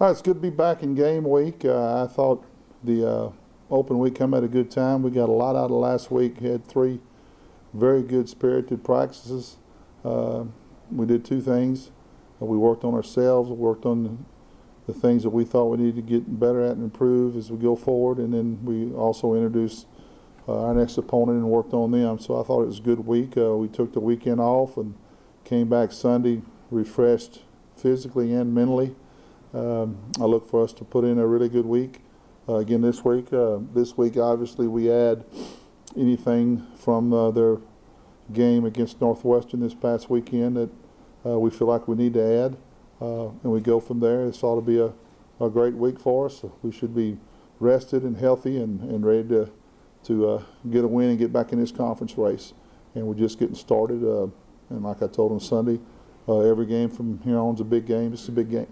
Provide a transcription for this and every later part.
It's good to be back in game week. I thought the open week come at a good time. We got a lot out of last week. Had 3 very good spirited practices. We did 2 things. We worked on ourselves, worked on the things that we thought we needed to get better at and improve as we go forward, and then we also introduced our next opponent and worked on them. So I thought it was a good week. We took the weekend off and came back Sunday refreshed physically and mentally. I look for us to put in a really good week again this week. This week, obviously, we add anything from their game against Northwestern this past weekend that we feel like we need to add, and we go from there. This ought to be a great week for us. We should be rested and healthy and ready to get a win and get back in this conference race. And we're just getting started. And like I told them Sunday, every game from here on is a big game. It's a big game,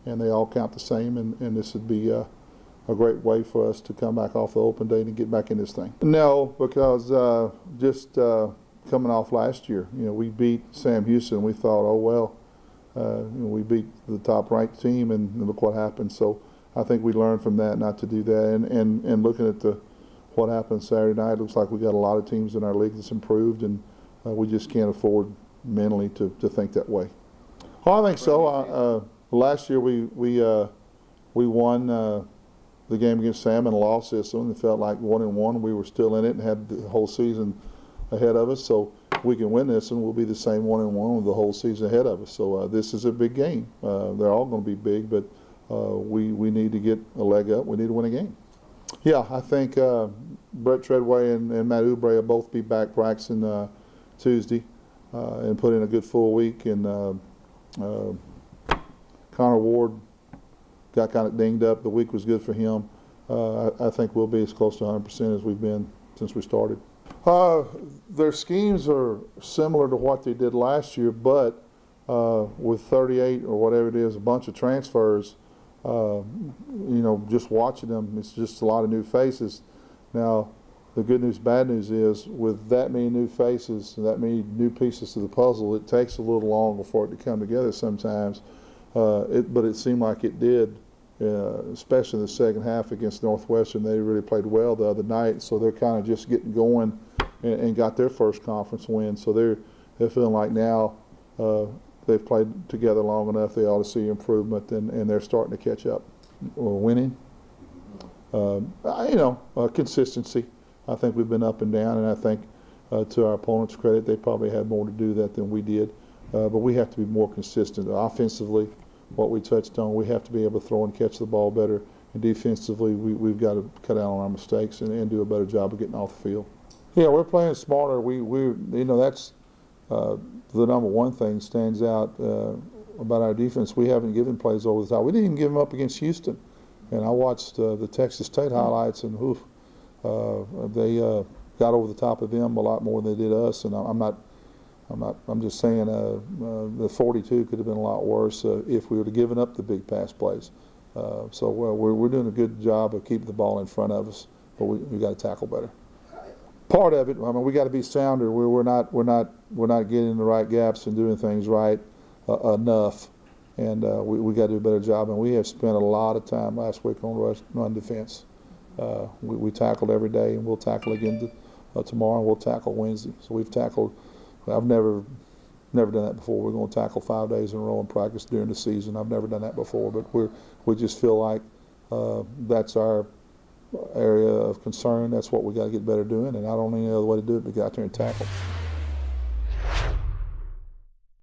and they all count the same. And this would be a great way for us to come back off the open day and get back in this thing. No, because just coming off last year, we beat Sam Houston. We thought, oh well, we beat the top-ranked team, and look what happened. So I think we learned from that not to do that. And looking at what happened Saturday night, it looks like we got a lot of teams in our league that's improved, and we just can't afford mentally to think that way. Oh, I think so. Last year we won the game against Sam and lost this one. It felt like 1-1. We were still in it and had the whole season ahead of us. So we can win this and we'll be the same 1-1 with the whole season ahead of us. So this is a big game. They're all going to be big, but we need to get a leg up. We need to win a game. Yeah, I think Brett Treadway and Matt Oubre will both be back practicing Tuesday and put in a good full week. And Connor Ward got kind of dinged up. The week was good for him. I think we'll be as close to 100% as we've been since we started. Their schemes are similar to what they did last year, but with 38 or whatever it is, a bunch of transfers, just watching them, it's just a lot of new faces. Now, the good news, bad news is with that many new faces and that many new pieces to the puzzle, it takes a little longer for it to come together sometimes. But it seemed like it did, especially in the second half against Northwestern. They really played well the other night, so they're kind of just getting going and got their first conference win. So they're feeling like now they've played together long enough, they ought to see improvement, and they're starting to catch up. Winning, consistency. I think we've been up and down, and I think to our opponents' credit, they probably had more to do that than we did. But we have to be more consistent. Offensively, what we touched on, we have to be able to throw and catch the ball better. And defensively, we've got to cut out on our mistakes and do a better job of getting off the field. Yeah, we're playing smarter. That's the number one thing stands out about our defense. We haven't given plays over the top. We didn't even give them up against Houston. And I watched the Texas State highlights, and they got over the top of them a lot more than they did us. And I'm just saying the 42 could have been a lot worse if we would have given up the big pass plays. So we're doing a good job of keeping the ball in front of us, but we got to tackle better. Part of it, we got to be sounder. We're not getting in the right gaps and doing things right enough, and we got to do a better job. And we have spent a lot of time last week on run defense. We tackled every day, and we'll tackle again tomorrow, and we'll tackle Wednesday. So we've tackled. I've never done that before. We're going to tackle 5 days in a row in practice during the season. I've never done that before, but we just feel like that's our area of concern. That's what we got to get better doing, and I don't know any other way to do it but get out there and tackle.